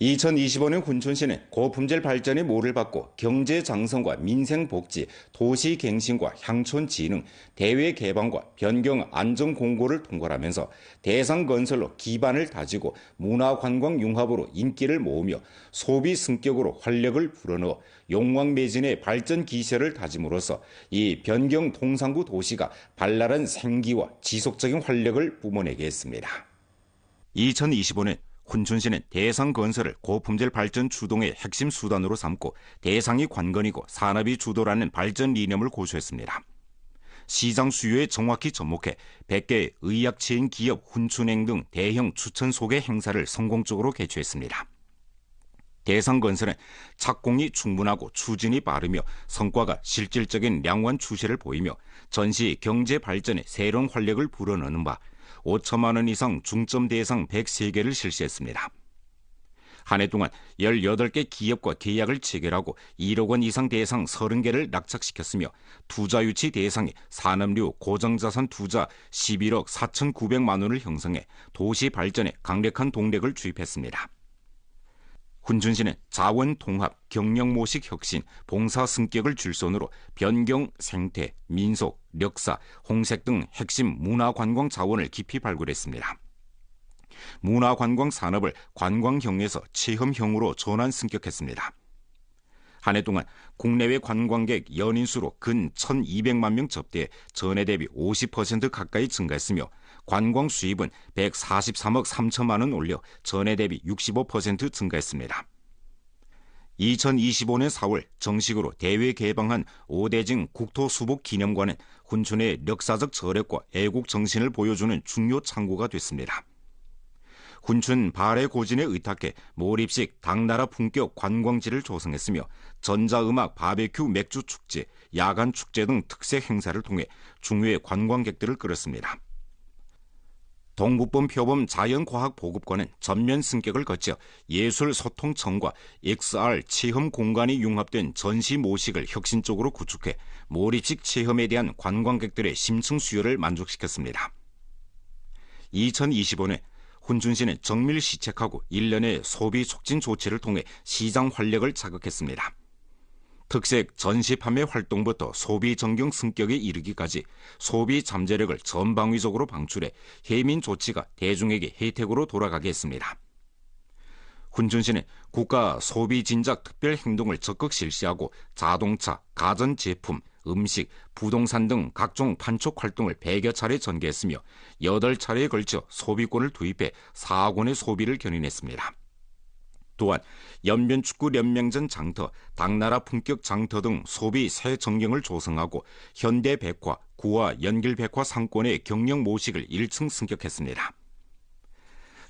2025년 훈춘시는 고품질 발전의 모를 받고 경제 장성과 민생 복지, 도시 갱신과 향촌 진흥, 대외 개방과 변경 안정 공고를 통과하면서 대상 건설로 기반을 다지고 문화 관광 융합으로 인기를 모으며 소비 승격으로 활력을 불어넣어 용왕매진의 발전 기세를 다짐으로써 이 변경 동상구 도시가 발랄한 생기와 지속적인 활력을 뿜어내게 했습니다. 2025년 훈춘시는 대상 건설을 고품질 발전 주동의 핵심 수단으로 삼고 대상이 관건이고 산업이 주도라는 발전 이념을 고수했습니다. 시장 수요에 정확히 접목해 100개의 의약체인 기업 훈춘행 등 대형 추천 소개 행사를 성공적으로 개최했습니다. 대상 건설은 착공이 충분하고 추진이 빠르며 성과가 실질적인 량환 추세를 보이며 전시 경제 발전에 새로운 활력을 불어넣는 바 5천만 원 이상 중점 대상 103개를 실시했습니다. 한 해 동안 18개 기업과 계약을 체결하고 1억 원 이상 대상 30개를 낙착시켰으며 투자 유치 대상이 산업류 고정자산 투자 11억 4,900만 원을 형성해 도시 발전에 강력한 동력을 주입했습니다. 훈춘시는 자원 통합, 경영 모식 혁신, 봉사 승격을 줄손으로 변경, 생태, 민속, 력사, 홍색 등 핵심 문화관광 자원을 깊이 발굴했습니다. 문화관광 산업을 관광형에서 체험형으로 전환 승격했습니다. 한 해 동안 국내외 관광객 연인수로 근 1,200만 명 접대해 전해 대비 50% 가까이 증가했으며 관광 수입은 143억 3천만 원 올려 전해 대비 65% 증가했습니다. 2025년 4월 정식으로 대외 개방한 오대징 국토수복 기념관은 훈춘의 역사적 저력과 애국 정신을 보여주는 중요 창구가 됐습니다. 훈춘 발해 고진에 의탁해 몰입식 당나라 품격 관광지를 조성했으며 전자음악 바베큐 맥주 축제, 야간 축제 등 특색 행사를 통해 중외 관광객들을 끌었습니다. 동북범 표범 자연과학 보급관은 전면 승격을 거쳐 예술 소통청과 XR 체험 공간이 융합된 전시 모식을 혁신적으로 구축해 몰입식 체험에 대한 관광객들의 심층 수요를 만족시켰습니다. 2025년 훈춘시는 정밀 시책하고 일련의 소비 촉진 조치를 통해 시장 활력을 자극했습니다. 특색 전시 판매 활동부터 소비 정경 승격에 이르기까지 소비 잠재력을 전방위적으로 방출해 해민 조치가 대중에게 혜택으로 돌아가게 했습니다. 훈춘시는 국가 소비 진작 특별 행동을 적극 실시하고 자동차, 가전제품, 음식, 부동산 등 각종 판촉 활동을 100여 차례 전개했으며 8차례에 걸쳐 소비권을 투입해 4억 원의 소비를 견인했습니다. 또한 연변축구 연맹전 장터, 당나라 품격 장터 등 소비 새 전경을 조성하고 현대백화, 구화, 연길백화 상권의 경영 모식을 1층 승격했습니다.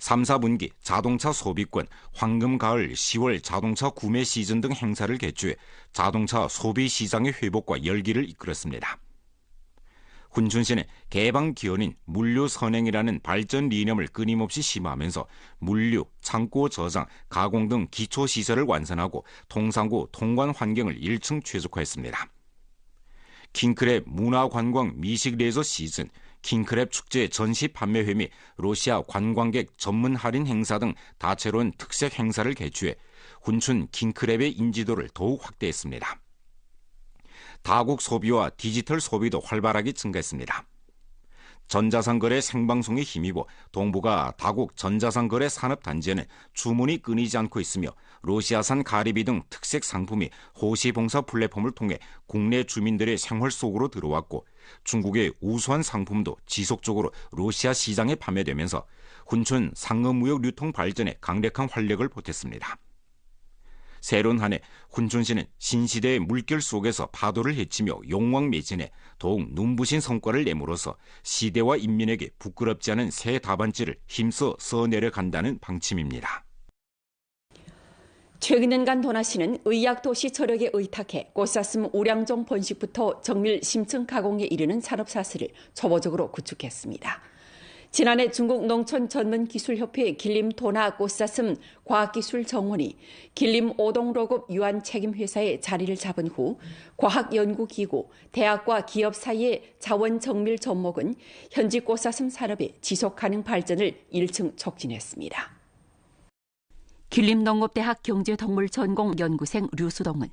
3, 4분기 자동차 소비권, 황금가을 10월 자동차 구매 시즌 등 행사를 개최해 자동차 소비 시장의 회복과 열기를 이끌었습니다. 훈춘시는 개방 기원인 물류 선행이라는 발전 이념을 끊임없이 심화하면서 물류, 창고 저장, 가공 등 기초시설을 완성하고 통상구 통관 환경을 1층 최적화했습니다. 킹크랩 문화관광 미식레저 시즌, 킹크랩 축제 전시 판매회 및 러시아 관광객 전문 할인 행사 등 다채로운 특색 행사를 개최해 훈춘 킹크랩의 인지도를 더욱 확대했습니다. 다국 소비와 디지털 소비도 활발하게 증가했습니다. 전자상거래 생방송에 힘입어 동북아 다국 전자상거래 산업단지에는 주문이 끊이지 않고 있으며 러시아산 가리비 등 특색 상품이 호시봉사 플랫폼을 통해 국내 주민들의 생활 속으로 들어왔고 중국의 우수한 상품도 지속적으로 러시아 시장에 판매되면서 훈춘 상업무역 유통 발전에 강력한 활력을 보탰습니다. 새로운 한 해 훈춘시는 신시대의 물결 속에서 파도를 헤치며 용왕매진해 더욱 눈부신 성과를 내므로써 시대와 인민에게 부끄럽지 않은 새 답안지를 힘써 써내려간다는 방침입니다. 최근년간 도나시는 의약도시 저력에 의탁해 꽃사슴 우량종 번식부터 정밀 심층 가공에 이르는 산업사슬을 초보적으로 구축했습니다. 지난해 중국 농촌전문기술협회 길림도나 꽃사슴 과학기술 정원이 길림 오동로급 유한 책임회사에 자리를 잡은 후 과학연구기구, 대학과 기업 사이의 자원 정밀 접목은 현지 꽃사슴 산업의 지속가능 발전을 1층 촉진했습니다. 길림농업대학 경제동물 전공 연구생 류수동은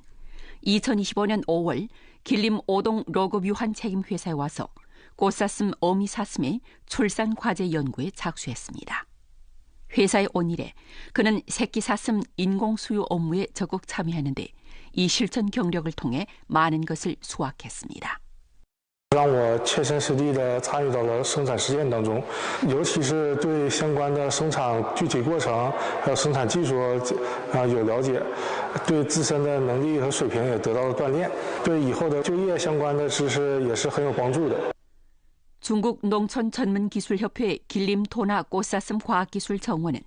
2025년 5월 길림 오동 로급유한 책임회사에 와서 꽃사슴 어미사슴의 출산 과제 연구에 착수했습니다. 회사에 온 이래 그는 새끼사슴 인공수유 업무에 적극 참여했는데 이 실천 경력을 통해 많은 것을 수확했습니다. 让我切身实地地参与到了生产实践当中，尤其是对相关的生产具体过程还有生产技术有了解，对自身的能力和水平也得到了锻炼，对以后的就业相关的知识也是很有帮助的。 중국 농촌전문기술협회 길림토나 꽃사슴 과학기술정원은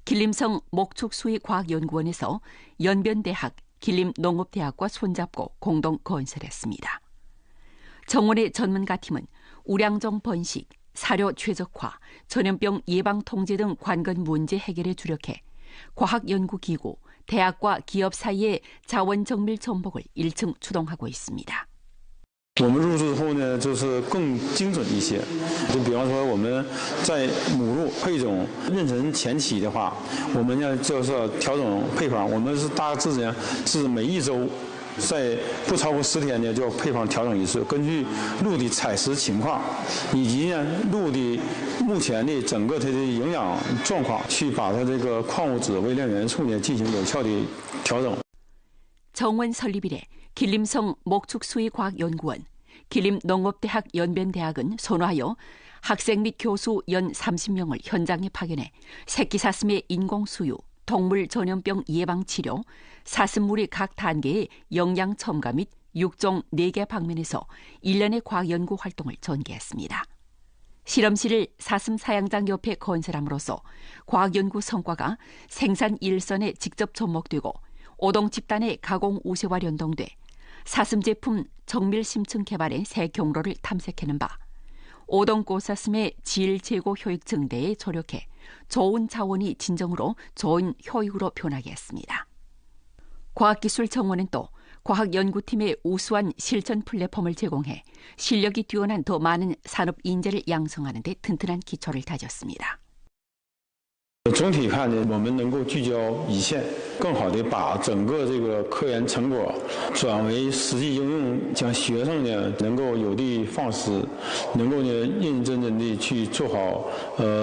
길림성 목축수의과학연구원에서 연변대학, 길림농업대학과 손잡고 공동 건설했습니다. 정원의 전문가팀은 우량종 번식, 사료 최적화, 전염병 예방 통제 등 관건 문제 해결에 주력해 과학연구기구, 대학과 기업 사이의 자원 정밀 전복을 1층 추동하고 있습니다. 我们入驻后呢，就是更精准一些。就比方说，我们在母鹿配种妊娠前期的话，我们呢就是要调整配方。我们是大致呢是每一周，在不超过10天呢就要配方调整一次，根据鹿的采食情况以及呢鹿的目前的整个它的营养状况，去把它这个矿物质、微量元素呢进行有效的调整。 정원 설립 이래 길림성 목축수의과학연구원, 길림농업대학 연변대학은 선호하여 학생 및 교수 연 30명을 현장에 파견해 새끼사슴의 인공수유, 동물 전염병 예방치료, 사슴물의 각 단계의 영양 첨가 및 육종 4개 방면에서 1년의 과학연구 활동을 전개했습니다. 실험실을 사슴 사양장 옆에 건설함으로써 과학연구 성과가 생산 일선에 직접 접목되고 오동 집단의 가공 우세와 연동돼 사슴 제품 정밀 심층 개발의 새 경로를 탐색해낸 바 오동 꽃사슴의 질 제고 효익 증대에 조력해 좋은 자원이 진정으로 좋은 효익으로 변하게 했습니다. 과학기술정원은 또 과학연구팀의 우수한 실전 플랫폼을 제공해 실력이 뛰어난 더 많은 산업 인재를 양성하는 데 튼튼한 기초를 다졌습니다. 总体看呢，我们能够聚焦一线，更好的把整个这个科研成果转为实际应用，将学生呢能够有的放矢，能够呢认认真真的去做好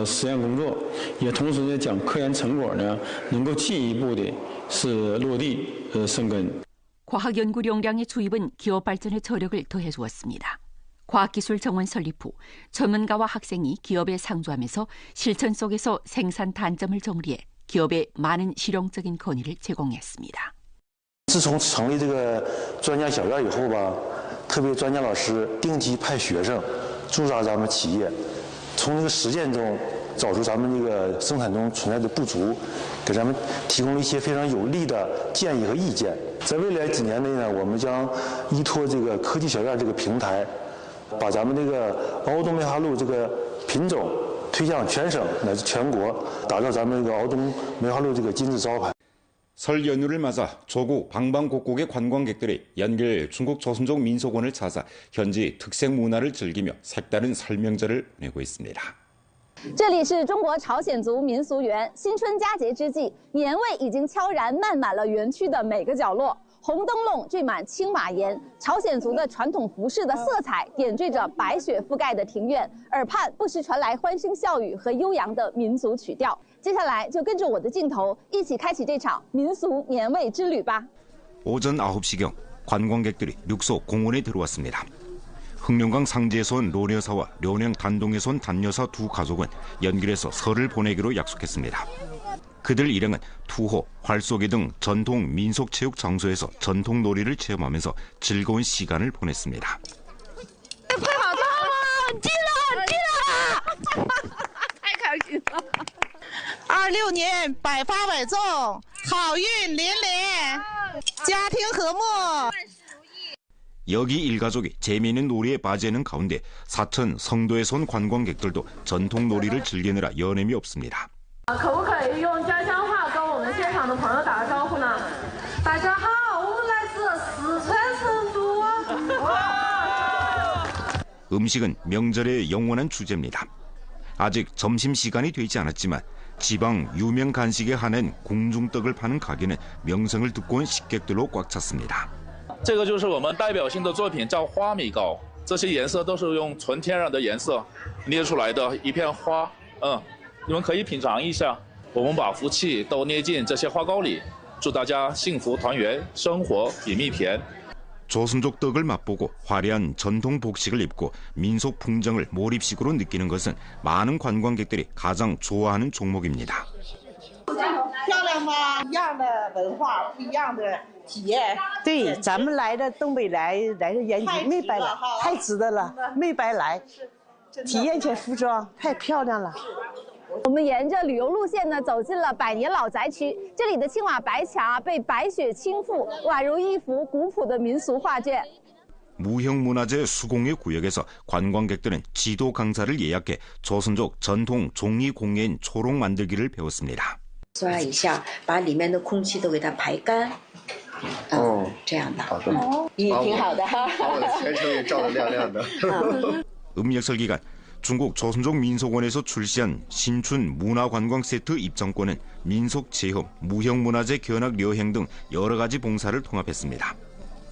实验工作，也同时呢将科研成果呢能够进一步的是落地生根。 과학연구 역량의 주입은 기업 발전에 저력을 더해 주었습니다. 과학기술정원 설립 후 전문가와 학생이 기업에 상주하면서 실천 속에서 생산 단점을 정리해 기업에 많은 실용적인 건의를 제공했습니다. 自从成立这个专家小院以后吧，特别专家老师定期派学生驻扎咱们企业，从这个实践中找出咱们这个生产中存在的不足，给咱们提供了一些非常有力的建议和意见。在未来几年内呢，我们将依托这个科技小院这个平台，把咱们这个敖东梅花鹿这个品种推向全省乃至全国，打造咱们这个敖东梅花鹿这个金字招牌。 설 연휴를 맞아 조국 방방곡곡의 관광객들이 연길 중국 조선족 민속원을 찾아 현지 특색 문화를 즐기며 색다른 설명절을 보내고 있습니다. 这里是中国朝鲜族民俗园，新春佳节之际，年味已经悄然漫满了园区的每个角落。红灯笼缀满青瓦檐，朝鲜族的传统服饰的色彩点缀着白雪覆盖的庭院，耳畔不时传来欢声笑语和悠扬的民族曲调。接下来就跟着我的镜头，一起开启这场民俗年味之旅吧。 오전 9시경 관광객들이 륙소 공원에 들어왔습니다. 흑룡강 상지에서 온 료녀사와 료령 단동에서 온 단여사 두 가족은 연길에서 설을 보내기로 약속했습니다. 그들 일행은 투호, 활쏘기 등 전통 민속 체육 장소에서 전통 놀이를 체험하면서 즐거운 시간을 보냈습니다. 26年百发百中，好运连连，家庭和睦。 여기 일가족이 재미있는 놀이에 빠지는 가운데 사천 성도에서 온 관광객들도 전통 놀이를 즐기느라 여념이 없습니다. 可不可以用家乡话跟我们现场的朋友打个招呼呢？大家好，我们来自四川成都。 음식은 명절의 영원한 주제입니다. 아직 점심시간이 되지 않았지만 지방 유명 간식에 한한 궁중떡을 파는 가게는 명성을 듣고 온 식객들로 꽉 찼습니다. 这个就是我们代表性的作品，叫花米糕。这些颜色都是用纯天然的颜色捏出来的一片花，你们可以品尝一下。我们把福气都捏进这些花糕里，祝大家幸福团圆，生活比蜜甜。 조선족 떡을 맛보고 화려한 전통 복식을 입고 민속 풍정을 몰입식으로 느끼는 것은 많은 관광객들이 가장 좋아하는 종목입니다. 漂亮吗？一样的文化，不一样的体验。对，咱们来的东北来这演出没白来，太值得了，没白来，体验些服装太漂亮了。 我们沿着旅游路线呢，走进了百年老宅区。这里的青瓦白墙被白雪倾覆，宛如一幅古朴的民俗画卷。 무형문화재 수공예 구역에서 관광객들은 지도 강사를 예약해 조선족 전통 종이 공예인 초록 만들기를 배웠습니다. 刷一下，把里面的空气都给它排干。这样的。你挺好的哈。把我的前程也照得亮亮的。 음력설 기간 중국 조선족 민속원에서 출시한 신춘 문화관광 세트 입장권은 민속 체험, 무형문화재 견학 려행 등 여러 가지 봉사를 통합했습니다.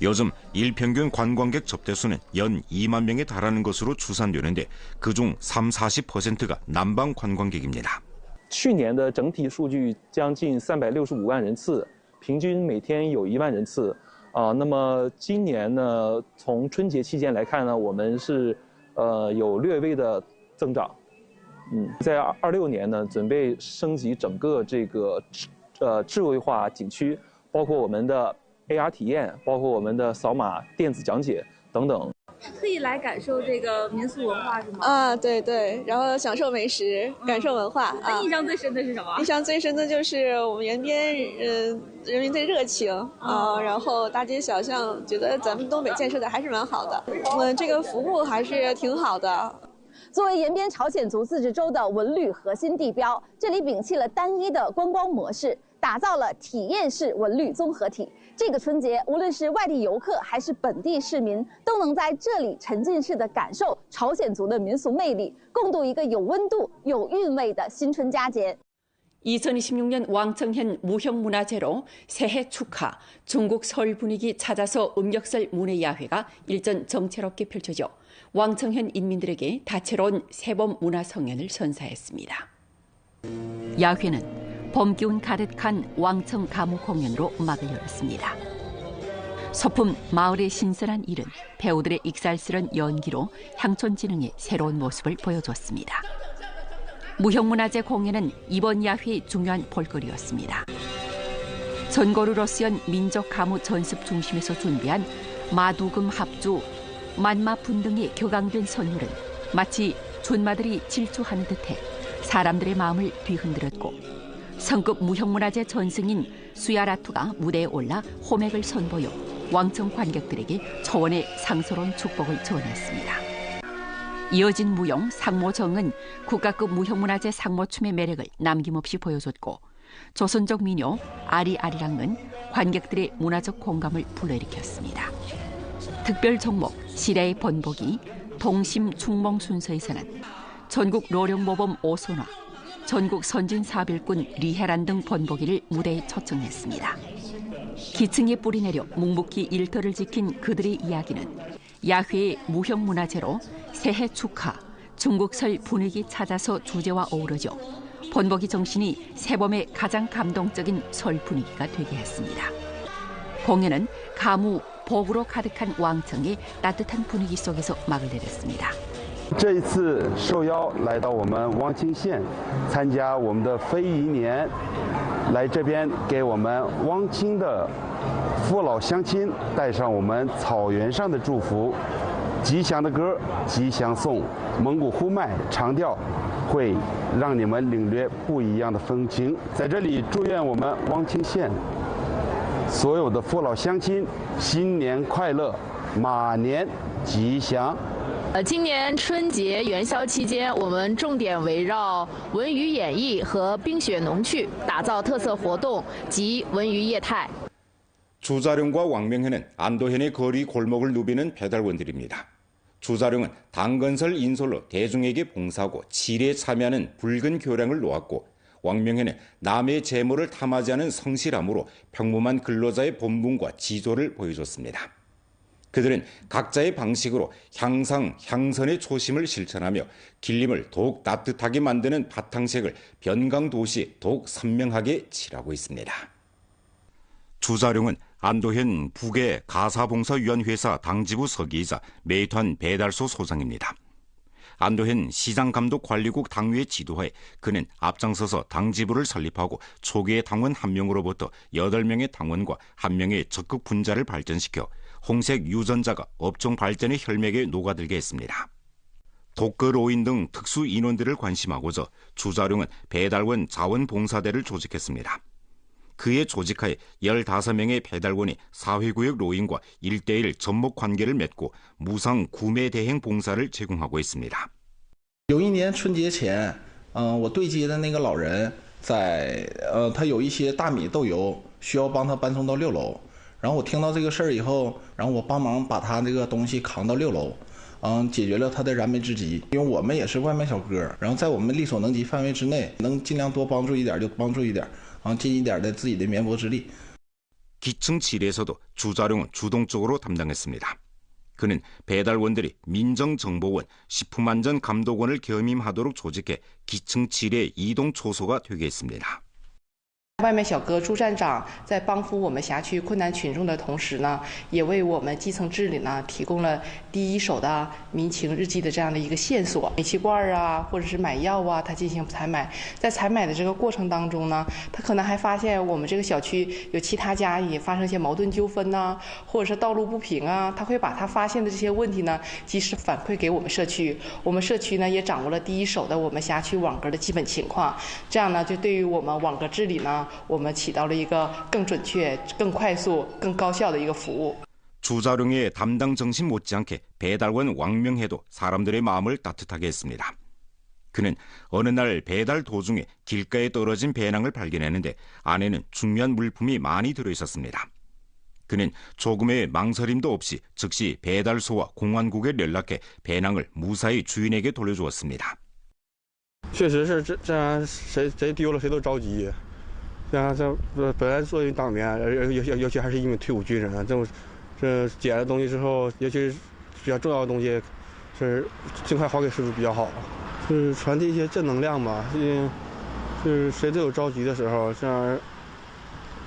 요즘 일평균 관광객 접대수는 연 2만 명에 달하는 것으로 추산되는데 그중 30-40%가 남방 관광객입니다. 去年的整体数据将近365万人次，平均每天有1万人次。那么今年呢，从春节期间来看呢，我们是有略微的增长。在26年呢，准备升级整个这个智慧化景区，包括我们的 AR 体验，包括我们的扫码电子讲解等等。 是特意来感受这个民俗文化是吗？对对，然后享受美食，感受文化。那印象最深的是什么？印象最深的就是我们延边人民的热情然后大街小巷，觉得咱们东北建设的还是蛮好的。这个服务还是挺好的。 作为延边朝鲜族自治州的文旅核心地标，这里摒弃了单一的观光模式，打造了体验式文旅综合体。这个春节，无论是外地游客还是本地市民，都能在这里沉浸式的感受朝鲜族的民俗魅力，共度一个有温度、有韵味的新春佳节。 2026년 왕청현 무형문화재로 새해 축하, 중국 설 분위기 찾아서 음력설 문해야회가 일전 정체롭게 펼쳐져 왕청현 인민들에게 다채로운 새봄 문화성연을 선사했습니다. 야회는 봄 기운 가득한 왕청 가무 공연으로 막을 열었습니다. 소품 마을의 신선한 일은 배우들의 익살스런 연기로 향촌 진흥의 새로운 모습을 보여줬습니다. 무형문화재 공연은 이번 야회의 중요한 볼거리였습니다. 전고루 러시안 민족 가무 전습 중심에서 준비한 마두금 합주, 만마분 등의 격앙된 선율은 마치 준마들이 질주하는 듯해 사람들의 마음을 뒤흔들었고 성급 무형문화재 전승인 수야라투가 무대에 올라 호맥을 선보여 왕청 관객들에게 초원의 상서로운 축복을 전했습니다. 이어진 무용 상모정은 국가급 무형문화재 상모춤의 매력을 남김없이 보여줬고 조선족 민요 아리아리랑은 관객들의 문화적 공감을 불러일으켰습니다. 특별 종목 시대의 번복이 동심 충몽 순서에서는 전국 로령모범 오선화, 전국 선진사별군 리해란 등 번복이를 무대에 초청했습니다. 기층에 뿌리 내려 묵묵히 일터를 지킨 그들의 이야기는 야회의 무형문화재로 새해 축하, 중국설 분위기 찾아서 주제와 어우러져 번복이 정신이 새봄의 가장 감동적인 설 분위기가 되게 했습니다. 공연은 가무, 복으로 가득한 왕청의 따뜻한 분위기 속에서 막을 내렸습니다. 这一次受邀来到我们汪清县参加我们的非遗年，来这边给我们汪清的父老乡亲带上我们草原上的祝福，吉祥的歌、吉祥颂、蒙古呼麦、长调，会让你们领略不一样的风情。在这里，祝愿我们汪清县所有的父老乡亲新年快乐，马年吉祥。 今年春节元宵期间，我们重点围绕文娱演艺和冰雪农趣，打造特色活动及文娱业态。 주자룡과 왕명현은 안도현의 거리 골목을 누비는 배달원들입니다. 주자룡은 당건설 인솔로 대중에게 봉사하고 칠에 참여하는 붉은 교량을 놓았고 왕명회는 남의 재물을 탐하지 않은 성실함으로 평범한 근로자의 본분과 지조를 보여줬습니다. 그들은 각자의 방식으로 향상, 향선의 초심을 실천하며 길림을 더욱 따뜻하게 만드는 바탕색을 변강도시에 더욱 선명하게 칠하고 있습니다. 주자룡은 안도현 북의 가사봉사위원회사 당지부 서기이자 메이턴 배달소 소장입니다. 안도현 시장감독관리국 당위의 지도하에 그는 앞장서서 당지부를 설립하고 초기의 당원 1명으로부터 8명의 당원과 1명의 적극 분자를 발전시켜 홍색 유전자가 업종 발전의 혈맥에 녹아들게 했습니다. 독거노인 등 특수 인원들을 관심하고자 주자룡은 배달원 자원봉사대를 조직했습니다. 그의 조직하에 15명의 배달원이 사회구역 노인과 1:1 접목 관계를 맺고 무상 구매 대행 봉사를 제공하고 있습니다. 有一年春节前，我对接的那个老人他有一些大米豆油需要帮他搬送到6楼，然后我听到这个事儿以后，然后我帮忙把他这个东西扛到6楼，解决了他的燃眉之急。因为我们也是外卖小哥，然后在我们力所能及范围之内，能尽量多帮助一点就帮助一点。 尽一点的自己的绵薄之力。 기층 지뢰에서도 주자룡은 주동적으로 담당했습니다. 그는 배달원들이 민정정보원, 식품안전감독원을 겸임하도록 조직해 기층 지뢰 이동 초소가 되게 했습니다. 外卖小哥朱站长在帮扶我们辖区困难群众的同时呢，也为我们基层治理呢提供了第一手的民情日记的这样的一个线索。煤气罐啊，或者是买药啊，他进行采买。在采买的这个过程当中呢，他可能还发现我们这个小区有其他家也发生一些矛盾纠纷呐，或者是道路不平啊，他会把他发现的这些问题呢及时反馈给我们社区。我们社区呢也掌握了第一手的我们辖区网格的基本情况，这样呢就对于我们网格治理呢。 我们起到了一个更准确、更快速、更高效的一个服务。 주자룡의 담당 정신 못지않게 배달원 왕명회도 사람들의 마음을 따뜻하게 했습니다. 그는 어느 날 배달 도중에 길가에 떨어진 배낭을 발견했는데 안에는 중요한 물품이 많이 들어있었습니다. 그는 조금의 망설임도 없이 즉시 배달소와 공안국에 연락해 배낭을 무사히 주인에게 돌려주었습니다. 确实是这样，谁丢了谁都着急。 像本来作为党员，尤其还是一名退伍军人，这捡了东西之后，尤其是比较重要的东西，是尽快还给失主比较好，就是传递一些正能量吧。就是谁都有着急的时候，这样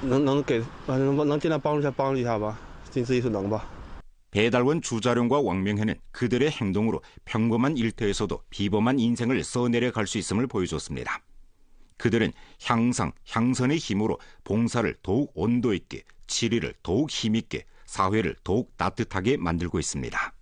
能尽量帮助一下吧，尽自己所能吧。 배달원 주자룡과 왕명회는 그들의 행동으로 평범한 일터에서도 비범한 인생을 써내려 갈 수 있음을 보여줬습니다. 그들은 향상, 향선의 힘으로 봉사를 더욱 온도 있게, 치리를 더욱 힘있게, 사회를 더욱 따뜻하게 만들고 있습니다.